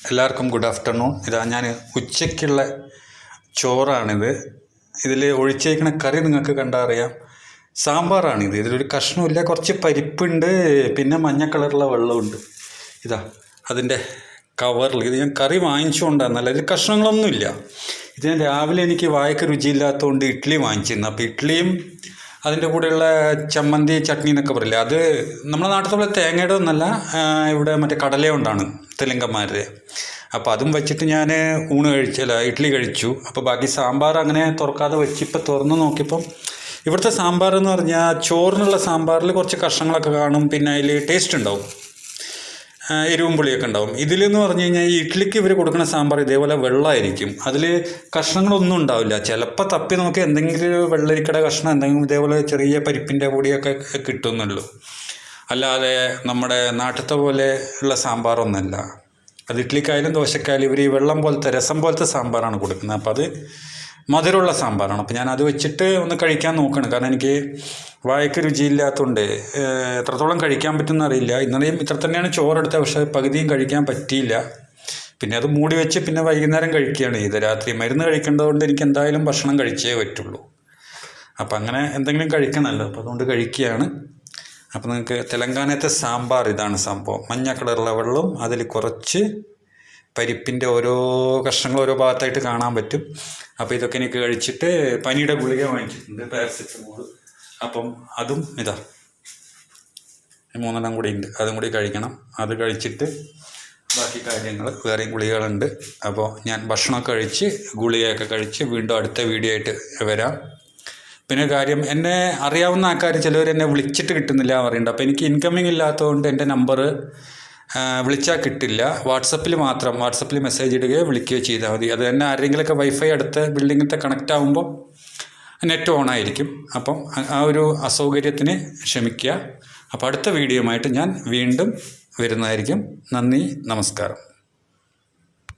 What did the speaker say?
എല്ലാവർക്കും good afternoon. ഇതാ ഞാൻ ഉച്ചയ്ക്കുള്ള ചോറാണിത്. ഇതിൽ ഒഴിച്ചേക്കുന്ന കറി നിങ്ങൾക്ക് കണ്ടാൽ അറിയാം. സാമ്പാറാണിത്. ഇതിലൊരു കഷ്ണമില്ല, കുറച്ച് പരിപ്പുണ്ട്, പിന്നെ മഞ്ഞ കളറുള്ള വെള്ളമുണ്ട്. ഇതാ അതിൻ്റെ കവറിൽ ഇത് ഞാൻ കറി വാങ്ങിച്ചുകൊണ്ടാണെന്നല്ല, ഇതിൽ കഷ്ണങ്ങളൊന്നുമില്ല. ഇത് ഞാൻ രാവിലെ എനിക്ക് വായക്ക് രുചിയില്ലാത്തതുകൊണ്ട് ഇഡ്ഡലി വാങ്ങിച്ചിരുന്നു. അപ്പോൾ ഇഡ്ഡലിയും അതിൻ്റെ കൂടെയുള്ള ചമ്മന്തി ചട്നി എന്നൊക്കെ പറയില്ലേ, അത് നമ്മുടെ നാട്ടിലുള്ള തേങ്ങയുടെ ഒന്നല്ല, ഇവിടെ മറ്റേ കടല കൊണ്ടാണ് തെലുങ്കന്മാരുടെ. അപ്പോൾ അതും വെച്ചിട്ട് ഞാൻ ഇഡ്ഡലി കഴിച്ചു. അപ്പോൾ ബാക്കി സാമ്പാർ അങ്ങനെ തുറക്കാതെ വെച്ച് ഇപ്പോൾ തുറന്ന് നോക്കിയപ്പം ഇവിടുത്തെ സാമ്പാർ എന്ന് പറഞ്ഞാൽ ചോറിനുള്ള സാമ്പാറിൽ കുറച്ച് കഷ്ണങ്ങളൊക്കെ കാണും, പിന്നെ അതിൽ ടേസ്റ്റ് ഉണ്ടാവും, എരിവും പുളിയൊക്കെ ഉണ്ടാവും. ഇതിലെന്ന് പറഞ്ഞു കഴിഞ്ഞാൽ ഈ ഇഡ്ഡലിക്ക് ഇവർ കൊടുക്കുന്ന സാമ്പാർ ഇതേപോലെ വെള്ളമായിരിക്കും, അതിൽ കഷ്ണങ്ങളൊന്നും ഉണ്ടാവില്ല. ചിലപ്പോൾ തപ്പി നോക്കി എന്തെങ്കിലും വെള്ളരിക്കട കഷ്ണം എന്തെങ്കിലും ഇതേപോലെ ചെറിയ പരിപ്പിൻ്റെ പൊടിയൊക്കെ കിട്ടുമെന്നുള്ളൂ, അല്ലാതെ നമ്മുടെ നാട്ടിലത്തെ പോലെ ഉള്ള സാമ്പാറൊന്നുമല്ല. അത് ഇഡ്ഡലിക്കായാലും ദോശക്കായാലും ഇവർ ഈ വെള്ളം പോലത്തെ രസം പോലത്തെ സാമ്പാറാണ് കൊടുക്കുന്നത്. അപ്പോൾ അത് മധുരമുള്ള സാമ്പാറാണ്. അപ്പോൾ ഞാൻ അത് വെച്ചിട്ട് ഒന്ന് കഴിക്കാൻ നോക്കണം, കാരണം എനിക്ക് വായക്ക് രുചിയില്ലാത്തതുകൊണ്ട് എത്രത്തോളം കഴിക്കാൻ പറ്റുമെന്ന് അറിയില്ല. ഇന്നലെയും ഇത്ര തന്നെയാണ് ചോറെടുത്തത്, പക്ഷേ പകുതിയും കഴിക്കാൻ പറ്റിയില്ല. പിന്നെ അത് മൂടി വെച്ച് പിന്നെ വൈകുന്നേരം കഴിക്കുകയാണ് ചെയ്തത്. രാത്രി മരുന്ന് കഴിക്കേണ്ടതുകൊണ്ട് എനിക്ക് എന്തായാലും ഭക്ഷണം കഴിച്ചേ പറ്റുള്ളൂ. അപ്പം അങ്ങനെ എന്തെങ്കിലും കഴിക്കണമല്ലോ, അപ്പോൾ അതുകൊണ്ട് കഴിക്കുകയാണ്. അപ്പോൾ നിങ്ങൾക്ക് തെലങ്കാനത്തെ സാമ്പാർ ഇതാണ് സംഭവം. മഞ്ഞ കളറുള്ള വെള്ളം, അതിൽ കുറച്ച് പരിപ്പിൻ്റെ ഓരോ കഷ്ണങ്ങൾ ഓരോ ഭാഗത്തായിട്ട് കാണാൻ പറ്റും. അപ്പോൾ ഇതൊക്കെ എനിക്ക് കഴിച്ചിട്ട് പനിയുടെ ഗുളിക വാങ്ങിച്ചിട്ടുണ്ട്, പാരസെറ്റമോൾ. അപ്പം അതും ഇതാ 3 കൂടി ഉണ്ട്, അതും കൂടി കഴിക്കണം. അത് കഴിച്ചിട്ട് ബാക്കി കാര്യങ്ങൾ വേറെയും ഗുളികകളുണ്ട്. അപ്പോൾ ഞാൻ ഭക്ഷണമൊക്കെ കഴിച്ച് ഗുളികയൊക്കെ കഴിച്ച് വീണ്ടും അടുത്ത വീഡിയോ ആയിട്ട് വരാം. പിന്നെ കാര്യം, എന്നെ അറിയാവുന്ന ആൾക്കാർ ചിലവർ എന്നെ വിളിച്ചിട്ട് കിട്ടുന്നില്ല പറയുന്നുണ്ട്. അപ്പോൾ എനിക്ക് ഇൻകമ്മിങ് ഇല്ലാത്തതുകൊണ്ട് എൻ്റെ നമ്പർ വിളിച്ചാൽ കിട്ടില്ല. വാട്സപ്പിൽ മെസ്സേജ് ഇടുകയോ വിളിക്കുകയോ ചെയ്താൽ മതി. അത് തന്നെ ആരെങ്കിലുമൊക്കെ വൈഫൈ അടുത്ത ബിൽഡിങ്ങിലത്തെ കണക്റ്റ് ആകുമ്പോൾ നെറ്റ് ഓൺ ആയിരിക്കും. അപ്പം ആ ഒരു അസൗകര്യത്തിന് ക്ഷമിക്കുക. അപ്പോൾ അടുത്ത വീഡിയോയുമായിട്ട് ഞാൻ വീണ്ടും വരുന്നതായിരിക്കും. നന്ദി, നമസ്കാരം.